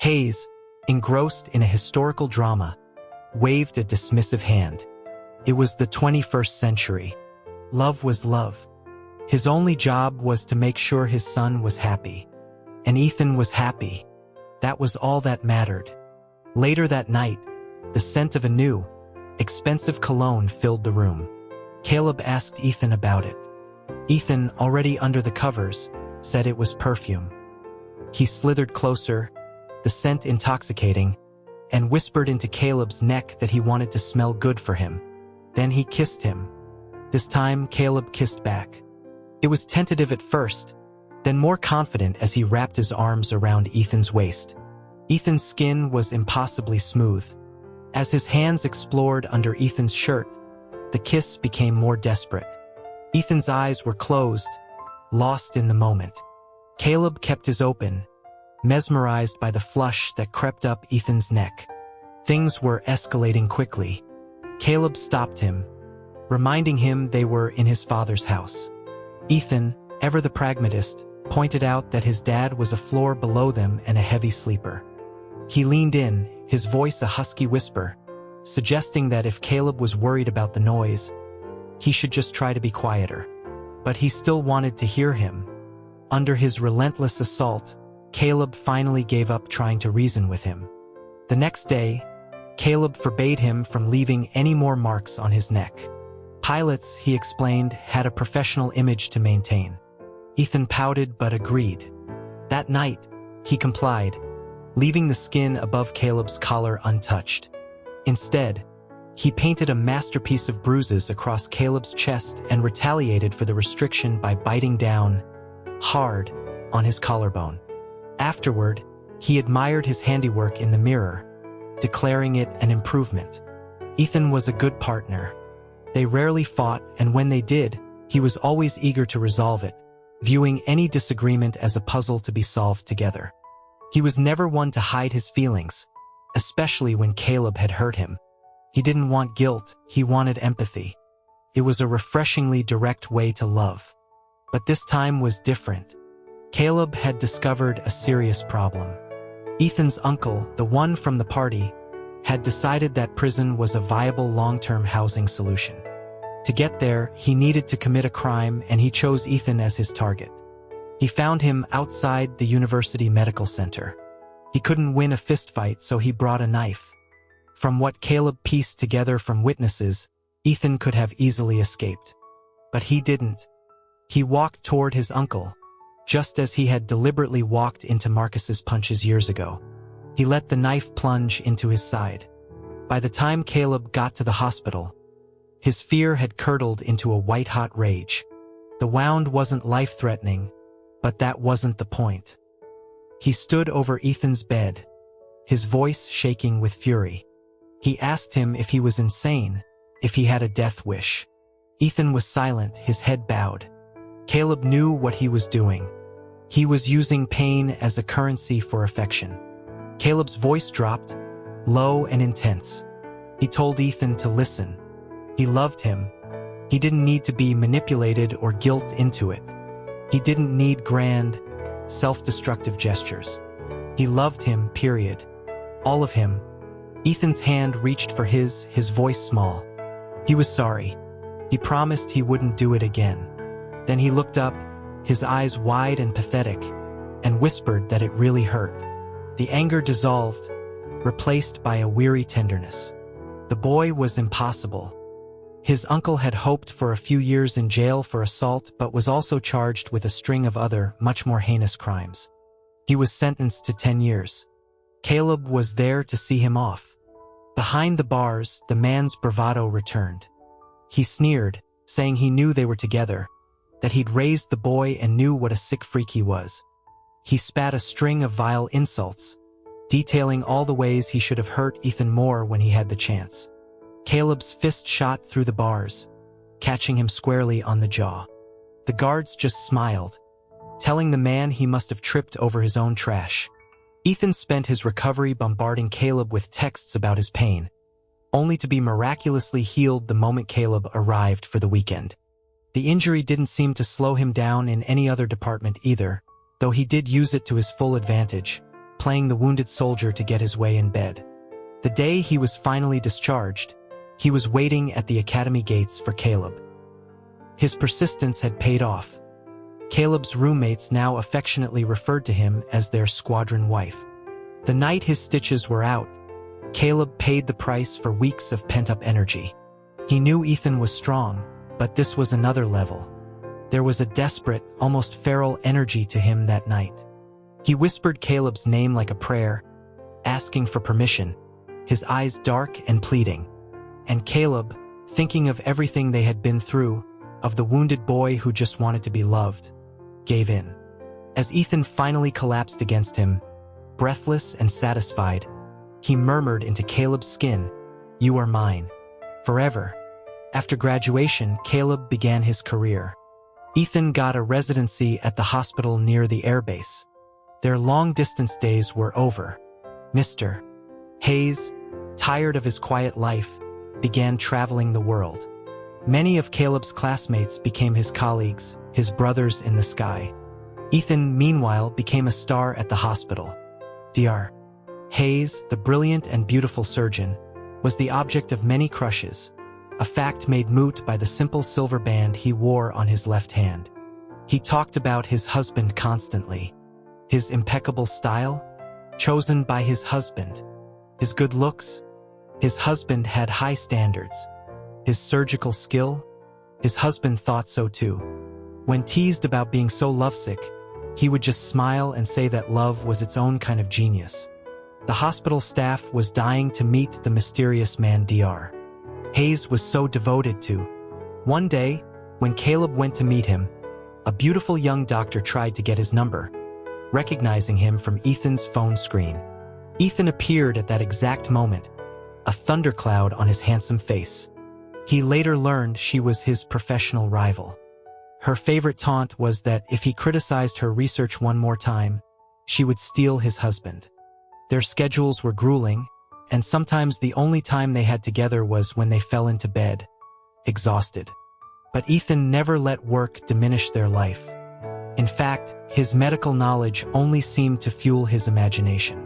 Hayes, engrossed in a historical drama, waved a dismissive hand. It was the 21st century. Love was love. His only job was to make sure his son was happy. And Ethan was happy. That was all that mattered. Later that night, The scent of a new, expensive cologne filled the room. Caleb asked Ethan about it. Ethan, already under the covers, said it was perfume. He slithered closer, the scent intoxicating, and whispered into Caleb's neck that he wanted to smell good for him. Then he kissed him. This time, Caleb kissed back. It was tentative at first, then more confident as he wrapped his arms around Ethan's waist. Ethan's skin was impossibly smooth. As his hands explored under Ethan's shirt, the kiss became more desperate. Ethan's eyes were closed, lost in the moment. Caleb kept his open, mesmerized by the flush that crept up Ethan's neck. Things were escalating quickly. Caleb stopped him, reminding him they were in his father's house. Ethan, ever the pragmatist, pointed out that his dad was a floor below them and a heavy sleeper. He leaned in, his voice a husky whisper, suggesting that if Caleb was worried about the noise, he should just try to be quieter. But he still wanted to hear him. Under his relentless assault, Caleb finally gave up trying to reason with him. The next day, Caleb forbade him from leaving any more marks on his neck. Pilots, he explained, had a professional image to maintain. Ethan pouted but agreed. That night, he complied, leaving the skin above Caleb's collar untouched. Instead, he painted a masterpiece of bruises across Caleb's chest and retaliated for the restriction by biting down, hard, on his collarbone. Afterward, he admired his handiwork in the mirror, declaring it an improvement. Ethan was a good partner. They rarely fought, and when they did, he was always eager to resolve it, viewing any disagreement as a puzzle to be solved together. He was never one to hide his feelings, especially when Caleb had hurt him. He didn't want guilt, he wanted empathy. It was a refreshingly direct way to love. But this time was different. Caleb had discovered a serious problem. Ethan's uncle, the one from the party, had decided that prison was a viable long-term housing solution. To get there, he needed to commit a crime, and he chose Ethan as his target. He found him outside the university medical center. He couldn't win a fistfight, so he brought a knife. From what Caleb pieced together from witnesses, Ethan could have easily escaped. But he didn't. He walked toward his uncle, just as he had deliberately walked into Marcus's punches years ago. He let the knife plunge into his side. By the time Caleb got to the hospital, his fear had curdled into a white-hot rage. The wound wasn't life-threatening, but that wasn't the point. He stood over Ethan's bed, his voice shaking with fury. He asked him if he was insane, if he had a death wish. Ethan was silent, his head bowed. Caleb knew what he was doing. He was using pain as a currency for affection. Caleb's voice dropped, low and intense. He told Ethan to listen. He loved him. He didn't need to be manipulated or guilt into it. He didn't need grand, self-destructive gestures. He loved him, period. All of him. Ethan's hand reached for his voice small. He was sorry. He promised he wouldn't do it again. Then he looked up, his eyes wide and pathetic, and whispered that it really hurt. The anger dissolved, replaced by a weary tenderness. The boy was impossible. His uncle had hoped for a few years in jail for assault, but was also charged with a string of other, much more heinous crimes. He was sentenced to 10 years. Caleb was there to see him off. Behind the bars, the man's bravado returned. He sneered, saying he knew they were together, that he'd raised the boy and knew what a sick freak he was. He spat a string of vile insults, detailing all the ways he should have hurt Ethan more when he had the chance. Caleb's fist shot through the bars, catching him squarely on the jaw. The guards just smiled, telling the man he must have tripped over his own trash. Ethan spent his recovery bombarding Caleb with texts about his pain, only to be miraculously healed the moment Caleb arrived for the weekend. The injury didn't seem to slow him down in any other department either, though he did use it to his full advantage, playing the wounded soldier to get his way in bed. The day he was finally discharged, he was waiting at the academy gates for Caleb. His persistence had paid off. Caleb's roommates now affectionately referred to him as their squadron wife. The night his stitches were out, Caleb paid the price for weeks of pent-up energy. He knew Ethan was strong, but this was another level. There was a desperate, almost feral energy to him that night. He whispered Caleb's name like a prayer, asking for permission, his eyes dark and pleading. And Caleb, thinking of everything they had been through, of the wounded boy who just wanted to be loved, gave in. As Ethan finally collapsed against him, breathless and satisfied, he murmured into Caleb's skin, "You are mine. Forever." After graduation, Caleb began his career. Ethan got a residency at the hospital near the airbase. Their long-distance days were over. Mr. Hayes, tired of his quiet life, began traveling the world. Many of Caleb's classmates became his colleagues, his brothers in the sky. Ethan, meanwhile, became a star at the hospital. Dr. Hayes, the brilliant and beautiful surgeon, was the object of many crushes, a fact made moot by the simple silver band he wore on his left hand. He talked about his husband constantly. His impeccable style, chosen by his husband. His good looks, his husband had high standards. His surgical skill, his husband thought so too. When teased about being so lovesick, he would just smile and say that love was its own kind of genius. The hospital staff was dying to meet the mysterious man Dr. Hayes was so devoted to. One day, when Caleb went to meet him, a beautiful young doctor tried to get his number, recognizing him from Ethan's phone screen. Ethan appeared at that exact moment, a thundercloud on his handsome face. He later learned she was his professional rival. Her favorite taunt was that if he criticized her research one more time, she would steal his husband. Their schedules were grueling, and sometimes the only time they had together was when they fell into bed, exhausted. But Ethan never let work diminish their life. In fact, his medical knowledge only seemed to fuel his imagination.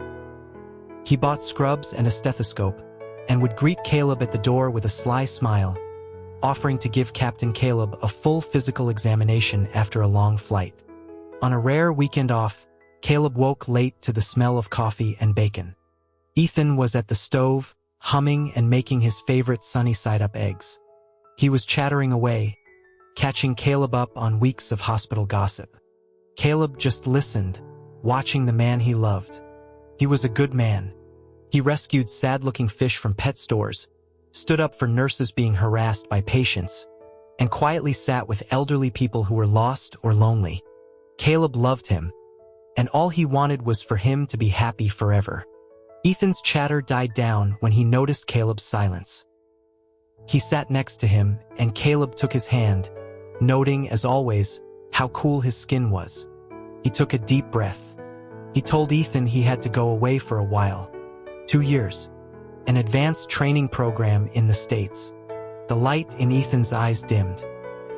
He bought scrubs and a stethoscope, and would greet Caleb at the door with a sly smile, offering to give Captain Caleb a full physical examination after a long flight. On a rare weekend off, Caleb woke late to the smell of coffee and bacon. Ethan was at the stove, humming and making his favorite sunny-side-up eggs. He was chattering away, catching Caleb up on weeks of hospital gossip. Caleb just listened, watching the man he loved. He was a good man. He rescued sad-looking fish from pet stores, stood up for nurses being harassed by patients, and quietly sat with elderly people who were lost or lonely. Caleb loved him, and all he wanted was for him to be happy forever. Ethan's chatter died down when he noticed Caleb's silence. He sat next to him, and Caleb took his hand, noting, as always, how cool his skin was. He took a deep breath. He told Ethan he had to go away for a while. 2 years. An advanced training program in the States. The light in Ethan's eyes dimmed.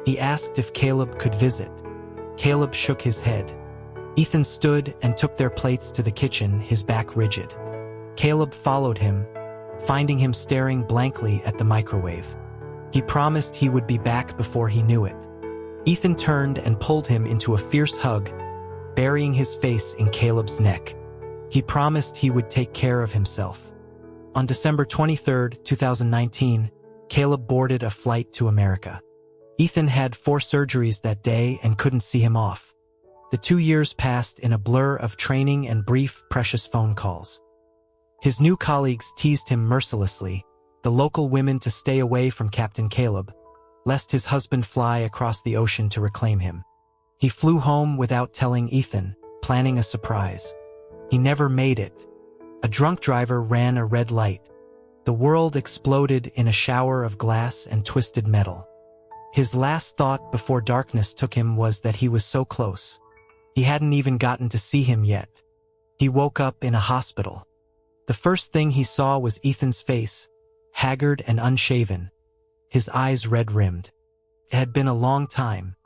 He asked if Caleb could visit. Caleb shook his head. Ethan stood and took their plates to the kitchen, his back rigid. Caleb followed him, finding him staring blankly at the microwave. He promised he would be back before he knew it. Ethan turned and pulled him into a fierce hug, burying his face in Caleb's neck. He promised he would take care of himself. On December 23, 2019, Caleb boarded a flight to America. Ethan had 4 surgeries that day and couldn't see him off. The 2 years passed in a blur of training and brief, precious phone calls. His new colleagues teased him mercilessly, the local women to stay away from Captain Caleb, lest his husband fly across the ocean to reclaim him. He flew home without telling Ethan, planning a surprise. He never made it. A drunk driver ran a red light. The world exploded in a shower of glass and twisted metal. His last thought before darkness took him was that he was so close. He hadn't even gotten to see him yet. He woke up in a hospital. The first thing he saw was Ethan's face, haggard and unshaven, his eyes red-rimmed. It had been a long time.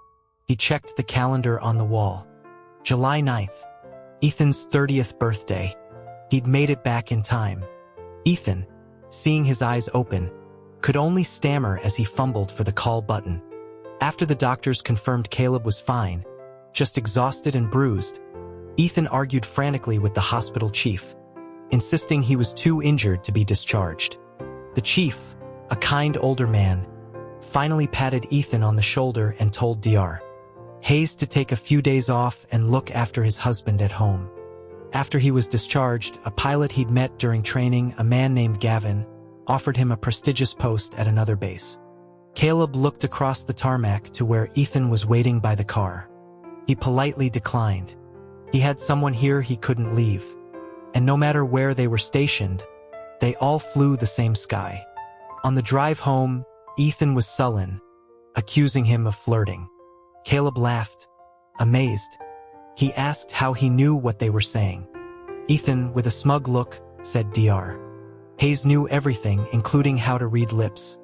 He checked the calendar on the wall. July 9th, Ethan's 30th birthday. He'd made it back in time. Ethan, seeing his eyes open, could only stammer as he fumbled for the call button. After the doctors confirmed Caleb was fine, just exhausted and bruised, Ethan argued frantically with the hospital chief. insisting he was too injured to be discharged. The chief, a kind older man, finally patted Ethan on the shoulder and told Dr. Hayes to take a few days off and look after his husband at home. After he was discharged, a pilot he'd met during training, a man named Gavin, offered him a prestigious post at another base. Caleb looked across the tarmac to where Ethan was waiting by the car. He politely declined. He had someone here he couldn't leave. And no matter where they were stationed, they all flew the same sky. On the drive home, Ethan was sullen, accusing him of flirting. Caleb laughed, amazed. He asked how he knew what they were saying. Ethan, with a smug look, said Dr. Hayes knew everything, including how to read lips.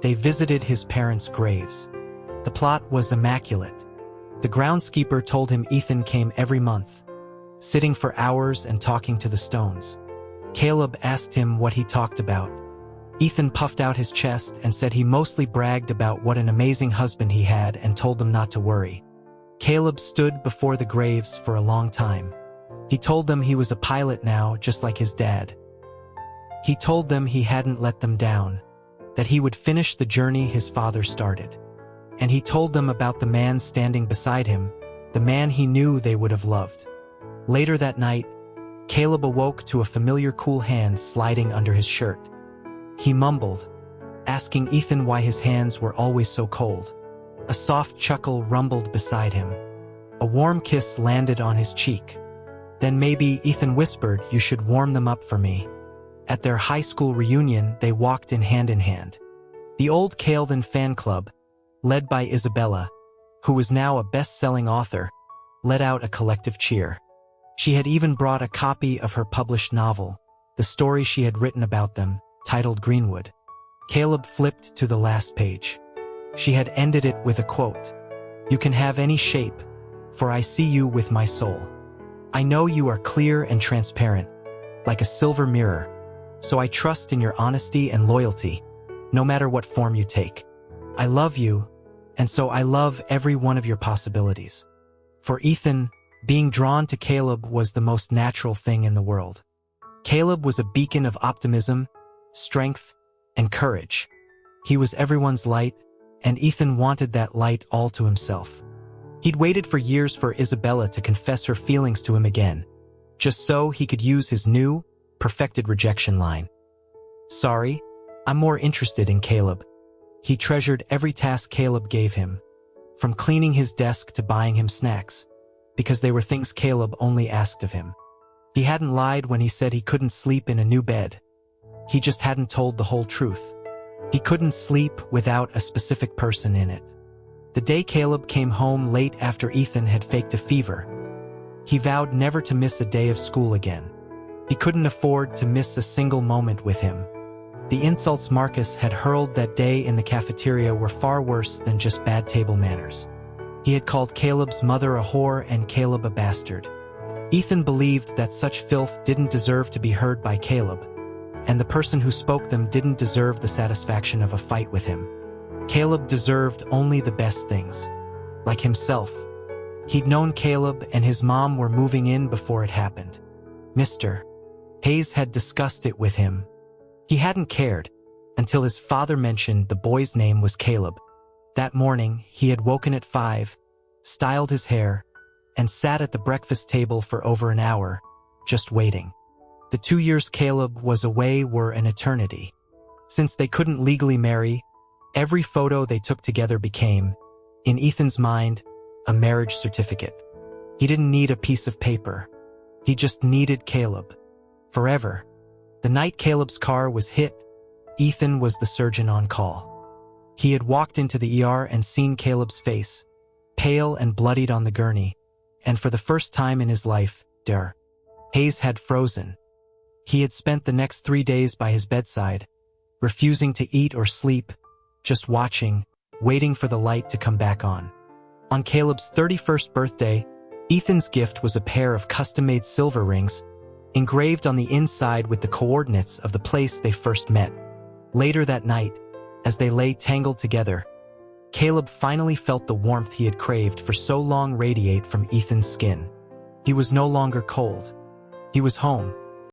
They visited his parents' graves. The plot was immaculate. The groundskeeper told him Ethan came every month, sitting for hours and talking to the stones. Caleb asked him what he talked about. Ethan puffed out his chest and said he mostly bragged about what an amazing husband he had and told them not to worry. Caleb stood before the graves for a long time. He told them he was a pilot now, just like his dad. He told them he hadn't let them down, that he would finish the journey his father started. And he told them about the man standing beside him, the man he knew they would have loved. Later that night, Caleb awoke to a familiar cool hand sliding under his shirt. He mumbled, asking Ethan why his hands were always so cold. A soft chuckle rumbled beside him. A warm kiss landed on his cheek. Then maybe, Ethan whispered, you should warm them up for me. At their high school reunion, they walked in hand. The old Calvin fan club, led by Isabella, who was now a best-selling author, let out a collective cheer. She had even brought a copy of her published novel, the story she had written about them, titled Greenwood. Caleb flipped to the last page. She had ended it with a quote. You can have any shape, for I see you with my soul. I know you are clear and transparent, like a silver mirror, so I trust in your honesty and loyalty, no matter what form you take. I love you, and so I love every one of your possibilities. For Ethan, being drawn to Caleb was the most natural thing in the world. Caleb was a beacon of optimism, strength, and courage. He was everyone's light, and Ethan wanted that light all to himself. He'd waited for years for Isabella to confess her feelings to him again, just so he could use his new, perfected rejection line. Sorry, I'm more interested in Caleb. He treasured every task Caleb gave him, from cleaning his desk to buying him snacks, because they were things Caleb only asked of him. He hadn't lied when he said he couldn't sleep in a new bed. He just hadn't told the whole truth. He couldn't sleep without a specific person in it. The day Caleb came home late after Ethan had faked a fever, he vowed never to miss a day of school again. He couldn't afford to miss a single moment with him. The insults Marcus had hurled that day in the cafeteria were far worse than just bad table manners. He had called Caleb's mother a whore and Caleb a bastard. Ethan believed that such filth didn't deserve to be heard by Caleb, and the person who spoke them didn't deserve the satisfaction of a fight with him. Caleb deserved only the best things. Like himself. He'd known Caleb and his mom were moving in before it happened. Mr. Hayes had discussed it with him. He hadn't cared, until his father mentioned the boy's name was Caleb. That morning, he had woken at 5, styled his hair, and sat at the breakfast table for over an hour, just waiting. The 2 years Caleb was away were an eternity. Since they couldn't legally marry, every photo they took together became, in Ethan's mind, a marriage certificate. He didn't need a piece of paper. He just needed Caleb. Forever. The night Caleb's car was hit, Ethan was the surgeon on call. He had walked into the ER and seen Caleb's face, pale and bloodied on the gurney, and for the first time in his life, Dr. Hayes had frozen. He had spent the next 3 days by his bedside, refusing to eat or sleep, just watching, waiting for the light to come back on. On Caleb's 31st birthday, Ethan's gift was a pair of custom-made silver rings, engraved on the inside with the coordinates of the place they first met. Later that night, as they lay tangled together, Caleb finally felt the warmth he had craved for so long radiate from Ethan's skin. He was no longer cold. He was home.